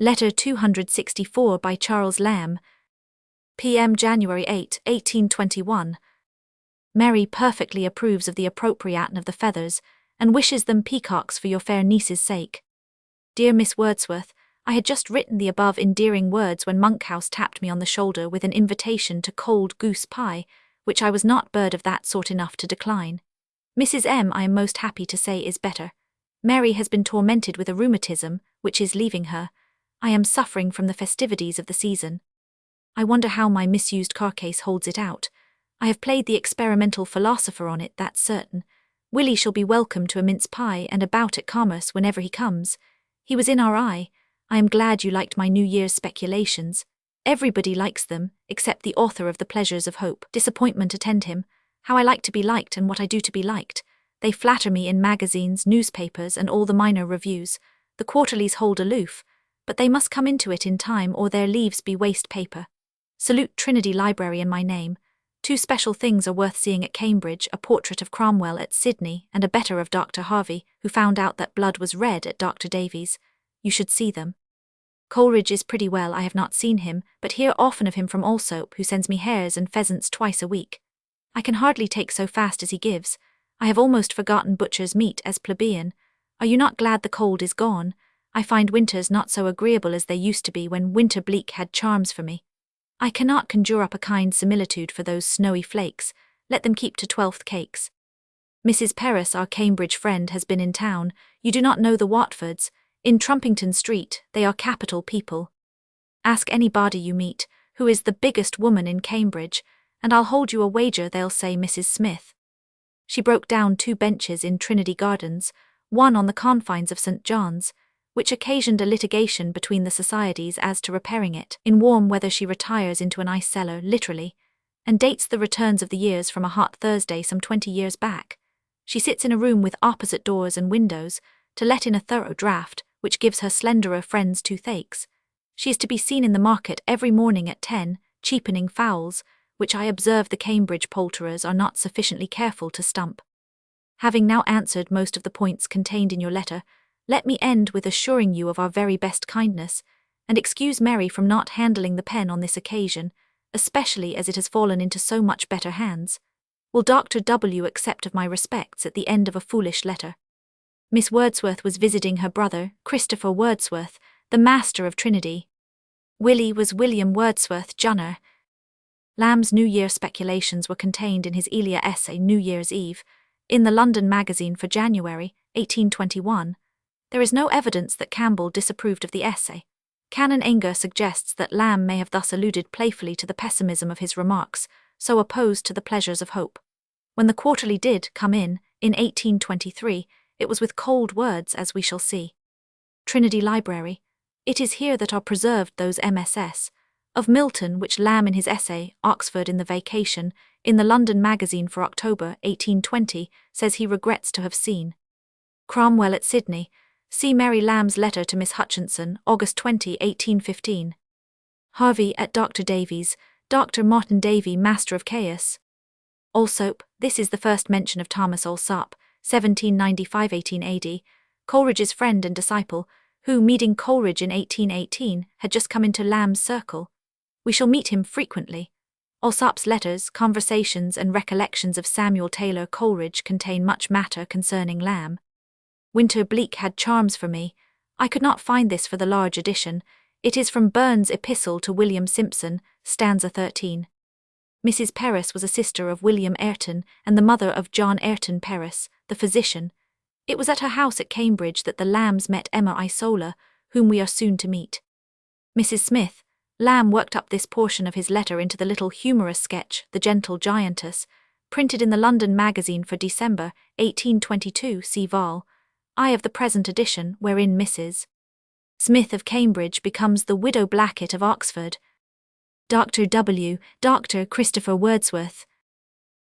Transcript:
Letter 264 by Charles Lamb. P.M. January 8, 1821. Mary perfectly approves of the appropriation of the feathers, and wishes them peacocks for your fair niece's sake. Dear Miss Wordsworth, I had just written the above endearing words when Monkhouse tapped me on the shoulder with an invitation to cold goose pie, which I was not bird of that sort enough to decline. Mrs. M., I am most happy to say, is better. Mary has been tormented with a rheumatism, which is leaving her. I am suffering from the festivities of the season. I wonder how my misused carcase holds it out. I have played the experimental philosopher on it, that's certain. Willie shall be welcome to a mince pie and a bout at commerce whenever he comes. He was in our eye. I am glad you liked my New Year's speculations. Everybody likes them, except the author of The Pleasures of Hope. Disappointment attend him. How I like to be liked and what I do to be liked. They flatter me in magazines, newspapers, and all the minor reviews. The quarterlies hold aloof, but they must come into it in time or their leaves be waste paper. Salute Trinity Library in my name. Two special things are worth seeing at Cambridge, a portrait of Cromwell at Sydney and a better of Dr. Harvey, who found out that blood was red at Dr. Davies. You should see them. Coleridge is pretty well. I have not seen him, but hear often of him from Allsopp, who sends me hares and pheasants twice a week. I can hardly take so fast as he gives. I have almost forgotten butcher's meat as plebeian. Are you not glad the cold is gone? I find winters not so agreeable as they used to be when winter bleak had charms for me. I cannot conjure up a kind similitude for those snowy flakes. Let them keep to 12th cakes. Mrs. Perris, our Cambridge friend, has been in town. You do not know the Watfords. In Trumpington Street, they are capital people. Ask anybody you meet, who is the biggest woman in Cambridge, and I'll hold you a wager they'll say Mrs. Smith. She broke down 2 benches in Trinity Gardens, one on the confines of St. John's, which occasioned a litigation between the societies as to repairing it. In warm weather she retires into an ice cellar, literally, and dates the returns of the years from a hot Thursday some 20 years back. She sits in a room with opposite doors and windows, to let in a thorough draught, which gives her slenderer friends toothaches. She is to be seen in the market every morning at 10, cheapening fowls, which I observe the Cambridge poulterers are not sufficiently careful to stump. Having now answered most of the points contained in your letter, let me end with assuring you of our very best kindness, and excuse Mary from not handling the pen on this occasion, especially as it has fallen into so much better hands. Will Dr. W. accept of my respects at the end of a foolish letter? Miss Wordsworth was visiting her brother, Christopher Wordsworth, the master of Trinity. Willie was William Wordsworth, Jr. Lamb's New Year speculations were contained in his Elia essay New Year's Eve, in the London Magazine for January, 1821. There is no evidence that Campbell disapproved of the essay. Canon Anger suggests that Lamb may have thus alluded playfully to the pessimism of his remarks, so opposed to the pleasures of hope. When the quarterly did come in 1823, it was with cold words, as we shall see. Trinity Library. It is here that are preserved those MSS. of Milton which Lamb in his essay, Oxford in the Vacation, in the London Magazine for October, 1820, says he regrets to have seen. Cromwell at Sydney. See Mary Lamb's letter to Miss Hutchinson, August 20, 1815. Harvey at Dr. Davies, Dr. Martin Davy, Master of Chaos. Allsopp, this is the first mention of Thomas Allsopp, 1795-18 AD, Coleridge's friend and disciple, who, meeting Coleridge in 1818, had just come into Lamb's circle. We shall meet him frequently. Allsopp's letters, conversations, and recollections of Samuel Taylor Coleridge contain much matter concerning Lamb. Winter bleak had charms for me. I could not find this for the large edition. It is from Burns' Epistle to William Simpson, stanza 13. Mrs. Perris was a sister of William Ayrton and the mother of John Ayrton Perris, the physician. It was at her house at Cambridge that the Lambs met Emma Isola, whom we are soon to meet. Mrs. Smith. Lamb worked up this portion of his letter into the little humorous sketch, The Gentle Giantess, printed in the London Magazine for December, 1822, see Vol. I of the present edition, wherein Mrs. Smith of Cambridge becomes the Widow Blackett of Oxford. Dr. W. Dr. Christopher Wordsworth,